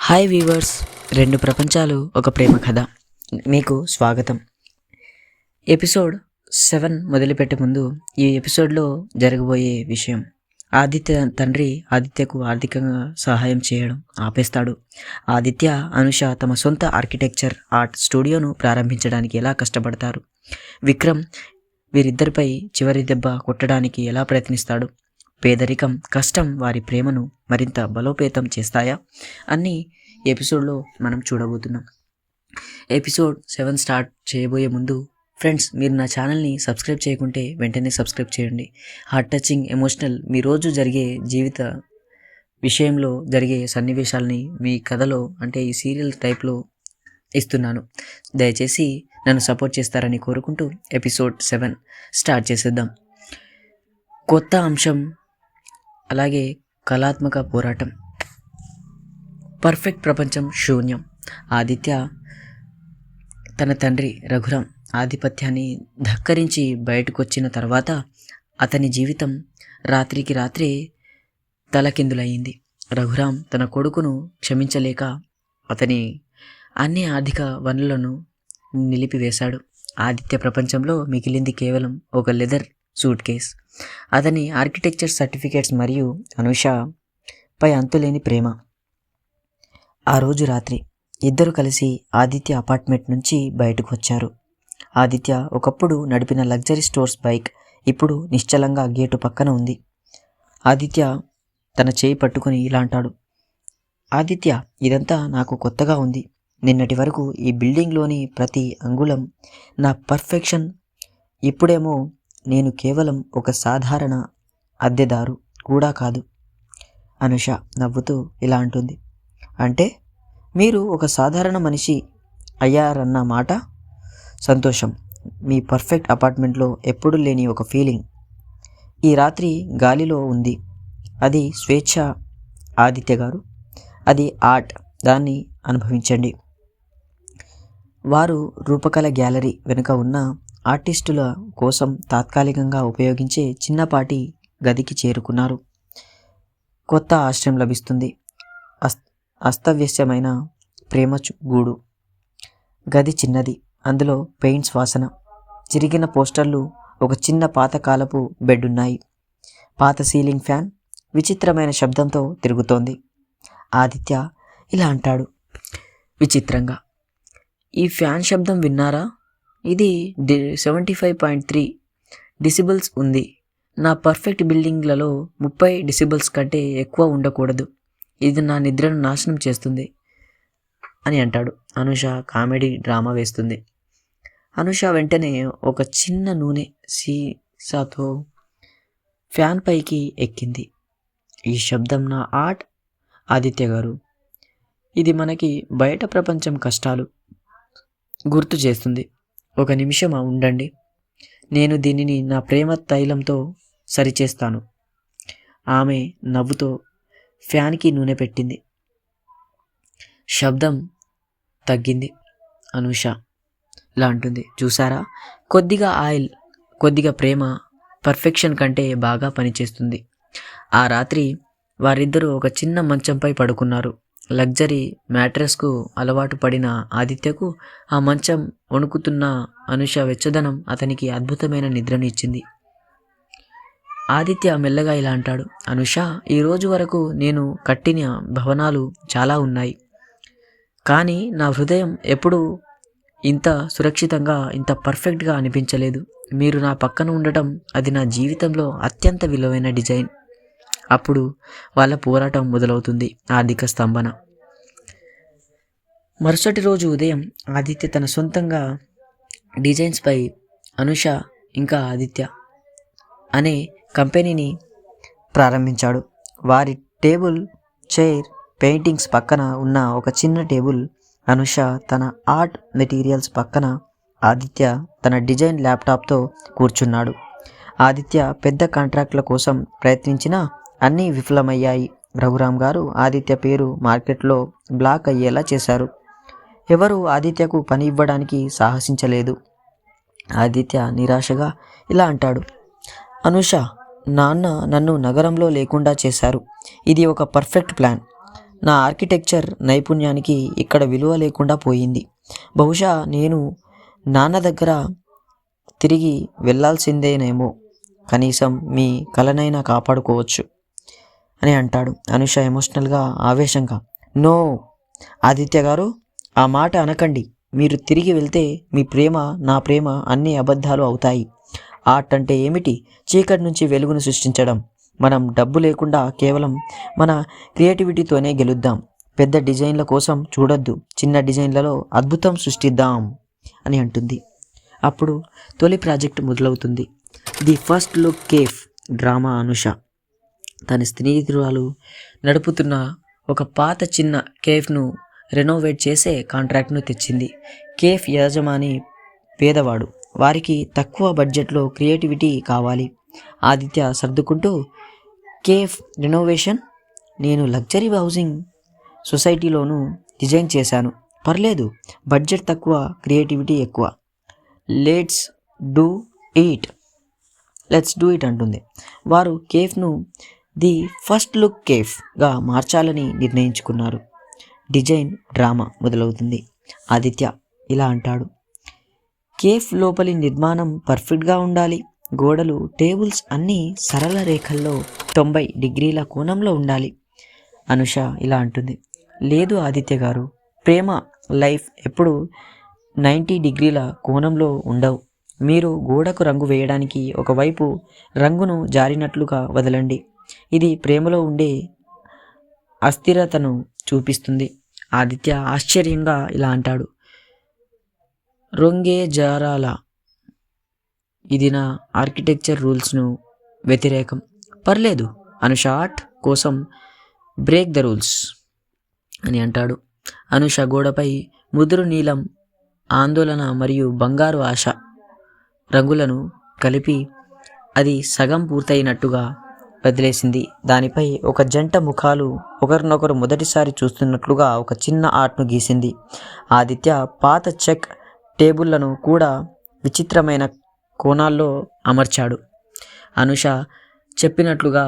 Hi weavers, రెండు ప్రపంచాలు ఒక ప్రేమ కథ. మీకు స్వాగతం. ఎపిసోడ్ 7 మొదలుపెట్టే ముందు ఈ ఎపిసోడ్లో జరగబోయే విషయం, ఆదిత్య తండ్రి ఆదిత్యకు ఆర్థికంగా సహాయం చేయడం ఆపేస్తాడు. ఆదిత్య, అనుష తమ సొంత ఆర్కిటెక్చర్ ఆర్ట్ స్టూడియోను ప్రారంభించడానికి ఎలా కష్టపడతారు, విక్రమ్ వీరిద్దరిపై చివరి దెబ్బ కొట్టడానికి ఎలా ప్రయత్నిస్తాడు, పేదరికం కష్టం వారి ప్రేమను మరింత బలోపేతం చేస్తాయా అన్నీ ఎపిసోడ్లో మనం చూడబోతున్నాం. ఎపిసోడ్ 7 స్టార్ట్ చేయబోయే ముందు ఫ్రెండ్స్, మీరు నా ఛానల్ని సబ్స్క్రైబ్ చేయకుంటే వెంటనే సబ్స్క్రైబ్ చేయండి. హార్ట్ టచింగ్, ఎమోషనల్, మీ రోజు జరిగే జీవిత విషయంలో జరిగే సన్నివేశాలని మీ కథలో అంటే ఈ సీరియల్ టైప్లో ఇస్తున్నాను. దయచేసి నన్ను సపోర్ట్ చేస్తారని కోరుకుంటూ ఎపిసోడ్ 7 స్టార్ట్ చేసేద్దాం. కొత్త అంశం, అలాగే కళాత్మక పోరాటం. పర్ఫెక్ట్ ప్రపంచం శూన్యం. ఆదిత్య తన తండ్రి రఘురామ్ ఆధిపత్యాన్ని ధక్కరించి బయటకొచ్చిన తర్వాత అతని జీవితం రాత్రికి రాత్రే తలకిందులయ్యింది. రఘురామ్ తన కొడుకును క్షమించలేక అతని అన్ని ఆర్థిక వనరులను నిలిపివేశాడు. ఆదిత్య ప్రపంచంలో మిగిలింది కేవలం ఒక లెదర్ సూట్ కేస్, అతని ఆర్కిటెక్చర్ సర్టిఫికేట్స్ మరియు అనుష పై అంతులేని ప్రేమ. ఆ రోజు రాత్రి ఇద్దరు కలిసి ఆదిత్య అపార్ట్మెంట్ నుంచి బయటకు వచ్చారు. ఆదిత్య ఒకప్పుడు నడిపిన లగ్జరీ స్టోర్స్ బైక్ ఇప్పుడు నిశ్చలంగా గేటు పక్కన ఉంది. ఆదిత్య తన చేయి పట్టుకొని ఇలా అంటాడు, ఆదిత్య, ఇదంతా నాకు కొత్తగా ఉంది. నిన్నటి వరకు ఈ బిల్డింగ్లోని ప్రతి అంగుళం నా పర్ఫెక్షన్. ఇప్పుడేమో నేను కేవలం ఒక సాధారణ అద్దెదారు కూడా కాదు. అనుష నవ్వుతూ ఇలా అంటుంది, అంటే మీరు ఒక సాధారణ మనిషి అయ్యారన్న మాట. సంతోషం. మీ పర్ఫెక్ట్ అపార్ట్మెంట్లో ఎప్పుడు లేని ఒక ఫీలింగ్ ఈ రాత్రి గాలిలో ఉంది. అది స్వేచ్ఛ ఆదిత్య గారు, అది ఆర్ట్, దాన్ని అనుభవించండి. వారు రూపకళ గ్యాలరీ వెనుక ఉన్న ఆర్టిస్టుల కోసం తాత్కాలికంగా ఉపయోగించే చిన్నపాటి గదికి చేరుకున్నారు. కొత్త ఆశ్రయం లభిస్తుంది. అస్తవ్యస్తమైన ప్రేమ గూడు. గది చిన్నది, అందులో పెయింట్స్ వాసన, చిరిగిన పోస్టర్లు, ఒక చిన్న పాతకాలపు బెడ్ ఉన్నాయి. పాత సీలింగ్ ఫ్యాన్ విచిత్రమైన శబ్దంతో తిరుగుతోంది. ఆదిత్య ఇలా అంటాడు విచిత్రంగా, ఈ ఫ్యాన్ శబ్దం విన్నారా? ఇది 75.3 డెసిబెల్స్ ఉంది. నా పర్ఫెక్ట్ బిల్డింగ్లలో 30 డెసిబెల్స్ కంటే ఎక్కువ ఉండకూడదు. ఇది నా నిద్రను నాశనం చేస్తుంది అని అంటాడు. అనుష కామెడీ డ్రామా వేస్తుంది. అనుష వెంటనే ఒక చిన్న నూనె సీసాతో ఫ్యాన్ పైకి ఎక్కింది. ఈ శబ్దం నా ఆర్ట్ ఆదిత్య గారు. ఇది మనకి బయట ప్రపంచం కష్టాలు గుర్తు చేస్తుంది. ఒక నిమిషం ఉండండి, నేను దీనిని నా ప్రేమ తైలంతో సరిచేస్తాను. ఆమె నవ్వుతో ఫ్యాన్కి నూనె పెట్టింది. శబ్దం తగ్గింది. అనుష ఇలా అంటుంది, చూసారా, కొద్దిగా ఆయిల్, కొద్దిగా ప్రేమ పర్ఫెక్షన్ కంటే బాగా పనిచేస్తుంది. ఆ రాత్రి వారిద్దరూ ఒక చిన్న మంచంపై పడుకున్నారు. లగ్జరీ మ్యాట్రెస్కు అలవాటు పడిన ఆదిత్యకు ఆ మంచం వణుకుతున్న అనుష వెచ్చదనం అతనికి అద్భుతమైన నిద్రను ఇచ్చింది. ఆదిత్య మెల్లగా ఇలా అంటాడు, అనుష, ఈ రోజు వరకు నేను కట్టిన భవనాలు చాలా ఉన్నాయి, కానీ నా హృదయం ఎప్పుడూ ఇంత సురక్షితంగా, ఇంత పర్ఫెక్ట్గా అనిపించలేదు. మీరు నా పక్కన ఉండటం, అది నా జీవితంలో అత్యంత విలువైన డిజైన్. అప్పుడు వాళ్ళ పోరాటం మొదలవుతుంది, ఆర్థిక స్తంభన. మరుసటి రోజు ఉదయం ఆదిత్య తన సొంతంగా డిజైన్స్పై అనుష ఇంకా ఆదిత్య అనే కంపెనీని ప్రారంభించాడు. వారి టేబుల్, చైర్, పెయింటింగ్స్ పక్కన ఉన్న ఒక చిన్న టేబుల్, అనుష తన ఆర్ట్ మెటీరియల్స్ పక్కన, ఆదిత్య తన డిజైన్ ల్యాప్టాప్తో కూర్చున్నాడు. ఆదిత్య పెద్ద కాంట్రాక్ట్ల కోసం ప్రయత్నించినా అన్నీ విఫలమయ్యాయి. రఘురామ్ గారు ఆదిత్య పేరు మార్కెట్లో బ్లాక్ అయ్యేలా చేశారు. ఎవరు ఆదిత్యకు పని ఇవ్వడానికి సాహసించలేదు. ఆదిత్య నిరాశగా ఇలా అంటాడు, అనుష, నాన్న నన్ను నగరంలో లేకుండా చేశారు. ఇది ఒక పర్ఫెక్ట్ ప్లాన్. నా ఆర్కిటెక్చర్ నైపుణ్యానికి ఇక్కడ విలువ లేకుండా పోయింది. బహుశా నేను నాన్న దగ్గర తిరిగి వెళ్ళాల్సిందేనేమో. కనీసం మీ కలనైనా కాపాడుకోవచ్చు అని అంటాడు. అనుష ఎమోషనల్గా, ఆవేశంగా, నో ఆదిత్య గారు, ఆ మాట అనకండి. మీరు తిరిగి వెళ్తే మీ ప్రేమ, నా ప్రేమ అన్నీ అబద్ధాలు అవుతాయి. ఆర్ట్ అంటే ఏమిటి? చీకటి నుంచి వెలుగును సృష్టించడం. మనం డబ్బు లేకుండా కేవలం మన క్రియేటివిటీతోనే గెలుద్దాం. పెద్ద డిజైన్ల కోసం చూడొద్దు, చిన్న డిజైన్లలో అద్భుతం సృష్టిద్దాం అని అంటుంది. అప్పుడు తొలి ప్రాజెక్ట్ మొదలవుతుంది. The first look cafe drama. Anusha తన స్నేహితురాలు నడుపుతున్న ఒక పాత చిన్న కేఫ్ను రెనోవేట్ చేసే కాంట్రాక్ట్ను తెచ్చింది. కేఫ్ యజమాని పేదవాడు. వారికి తక్కువ బడ్జెట్లో క్రియేటివిటీ కావాలి. ఆదిత్య సర్దుకుంటూ, కేఫ్ రెనోవేషన్? నేను లగ్జరీ హౌసింగ్ సొసైటీలోనూ డిజైన్ చేశాను. పర్లేదు, బడ్జెట్ తక్కువ, క్రియేటివిటీ ఎక్కువ. లెట్స్ డూ ఇట్ అంటుంది. వారు కేఫ్ను ది ఫస్ట్ లుక్ కేఫ్గా మార్చాలని నిర్ణయించుకున్నారు. డిజైన్ డ్రామా మొదలవుతుంది. ఆదిత్య ఇలా అంటాడు, కేఫ్ లోపలి నిర్మాణం పర్ఫెక్ట్గా ఉండాలి. గోడలు, టేబుల్స్ అన్నీ సరళ రేఖల్లో 90 డిగ్రీల కోణంలో ఉండాలి. అనుష ఇలా అంటుంది, లేదు ఆదిత్య గారు, ప్రేమ, లైఫ్ ఎప్పుడు 90 డిగ్రీల కోణంలో ఉండవు. మీరు గోడకు రంగు వేయడానికి ఒకవైపు రంగును జారినట్లుగా వదలండి. ఇది ప్రేమలో ఉండే అస్థిరతను చూపిస్తుంది. ఆదిత్య ఆశ్చర్యంగా ఇలా అంటాడు, రొంగే జారాల, ఇది నా ఆర్కిటెక్చర్ రూల్స్ను వ్యతిరేకం. పర్లేదు, అనుష ఆర్ట్ కోసం బ్రేక్ ద రూల్స్ అని అంటాడు. అనుష గోడపై ముదురు నీలం, ఆందోళన మరియు బంగారు ఆశ రంగులను కలిపి అది సగం పూర్తయినట్టుగా వదిలేసింది. దానిపై ఒక జంట ముఖాలు ఒకరినొకరు మొదటిసారి చూస్తున్నట్లుగా ఒక చిన్న ఆర్ట్ను గీసింది. ఆదిత్య పాత చెక్ టేబుళ్లను కూడా విచిత్రమైన కోణాల్లో అమర్చాడు. అనుష చెప్పినట్లుగా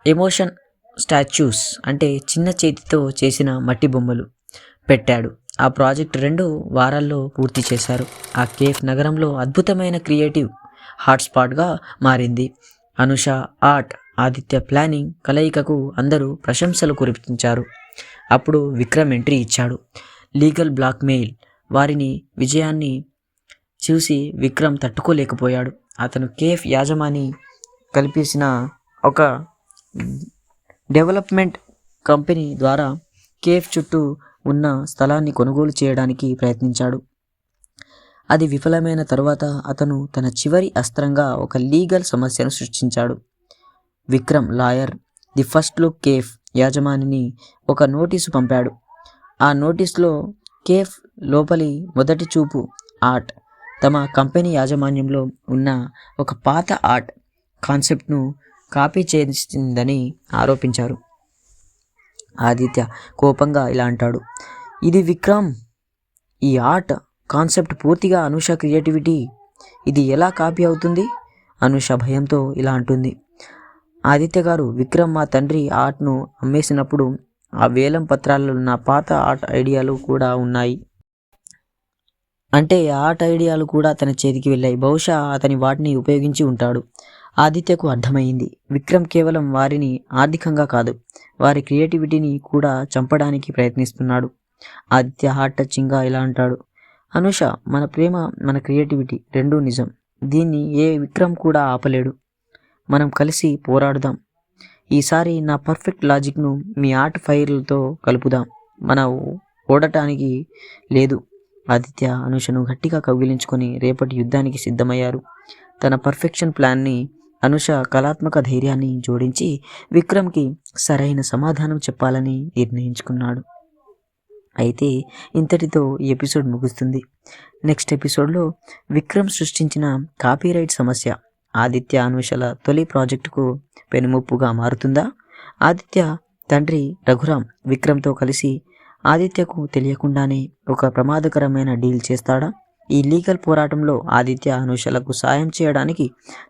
ఎమోషన్ స్టాచ్యూస్ అంటే చిన్న చేతితో చేసిన మట్టి బొమ్మలు పెట్టాడు. ఆ ప్రాజెక్ట్ 2 వారాల్లో పూర్తి చేశారు. ఆ కేఫ్ నగరంలో అద్భుతమైన క్రియేటివ్ హాట్స్పాట్గా మారింది. అనుష ఆర్ట్, ఆదిత్య ప్లానింగ్ కలయికకు అందరూ ప్రశంసలు కురిపించారు. అప్పుడు విక్రమ్ ఎంట్రీ ఇచ్చాడు. Legal blackmail. వారిని విజయాన్ని చూసి విక్రమ్ తట్టుకోలేకపోయాడు. అతను కేఫ్ యాజమాని కల్పించిన ఒక డెవలప్మెంట్ కంపెనీ ద్వారా కేఫ్ చుట్టూ ఉన్న స్థలాన్ని కొనుగోలు చేయడానికి ప్రయత్నించాడు. అది విఫలమైన తరువాత అతను తన చివరి అస్త్రంగా ఒక లీగల్ సమస్యను సృష్టించాడు. Vikram lawyer the first look cafe యాజమానిని ఒక నోటీసు పంపాడు. ఆ నోటీసులో కేఫ్ లోపలి మొదటి చూపు ఆర్ట్ తమ కంపెనీ యాజమాన్యంలో ఉన్న ఒక పాత ఆర్ట్ కాన్సెప్ట్ను కాపీ చేసిందని ఆరోపించారు. ఆదిత్య కోపంగా ఇలా అంటాడు, ఇది విక్రమ్, ఈ ఆర్ట్ కాన్సెప్ట్ పూర్తిగా అనుష క్రియేటివిటీ. ఇది ఎలా కాపీ అవుతుంది? అనుష భయంతో ఇలా అంటుంది, ఆదిత్య గారు, విక్రమ్ మా తండ్రి ఆర్ట్ను అమ్మేసినప్పుడు ఆ వేలం పత్రాలలో నా పాత ఆర్ట్ ఐడియాలు కూడా ఉన్నాయి. అంటే ఆర్ట్ ఐడియాలు కూడా తన చేతికి వెళ్ళాయి. బహుశా అతని వాటిని ఉపయోగించి ఉంటాడు. ఆదిత్యకు అర్థమైంది, విక్రమ్ కేవలం వారిని ఆర్థికంగా కాదు, వారి క్రియేటివిటీని కూడా చంపడానికి ప్రయత్నిస్తున్నాడు. ఆదిత్య హార్ట్ టచింగ్గా ఇలా అంటాడు, అనుష, మన ప్రేమ, మన క్రియేటివిటీ రెండూ నిజం. దీన్ని ఏ విక్రమ్ కూడా ఆపలేడు. మనం కలిసి పోరాడుదాం. ఈసారి నా పర్ఫెక్ట్ లాజిక్ను మీ ఆర్ట్ ఫైర్లతో కలుపుదాం. మన ఓడటానికి లేదు. ఆదిత్య అనుషను గట్టిగా కౌగిలించుకొని రేపటి యుద్ధానికి సిద్ధమయ్యారు. తన పర్ఫెక్షన్ ప్లాన్ని అనుష కళాత్మక ధైర్యాన్ని జోడించి విక్రమ్కి సరైన సమాధానం చెప్పాలని నిర్ణయించుకున్నాడు. అయితే ఇంతటితో ఈ ఎపిసోడ్ ముగుస్తుంది. నెక్స్ట్ ఎపిసోడ్లో విక్రమ్ సృష్టించిన కాపీరైట్ సమస్య ఆదిత్య అనుషల తొలి ప్రాజెక్టుకు పెనుముప్పుగా మారుతుందా? ఆదిత్య తండ్రి రఘురామ్ విక్రమ్తో కలిసి ఆదిత్యకు తెలియకుండానే ఒక ప్రమాదకరమైన డీల్ చేస్తాడా? ఈ లీగల్ పోరాటంలో ఆదిత్య అనుషలకు సాయం చేయడానికి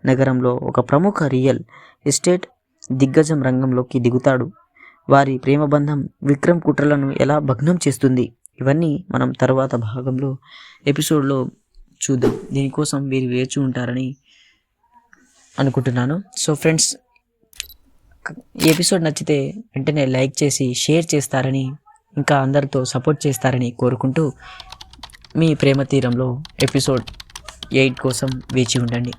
నగరంలో ఒక ప్రముఖ రియల్ ఎస్టేట్ దిగ్గజం రంగంలోకి దిగుతాడు. వారి ప్రేమ బంధం విక్రమ్ కుట్రలను ఎలా భగ్నం చేస్తుంది, ఇవన్నీ మనం తర్వాత భాగంలో ఎపిసోడ్లో చూద్దాం. దీనికోసం వీరు వేచి ఉంటారని అనుకుంటున్నాను. సో ఫ్రెండ్స్, ఈ ఎపిసోడ్ నచ్చితే వెంటనే లైక్ చేసి షేర్ చేస్తారని, ఇంకా అందరితో సపోర్ట్ చేస్తారని కోరుకుంటూ మీ ప్రేమ తీరంలో ఎపిసోడ్ 8 కోసం వేచి ఉండండి.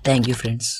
Thank you friends.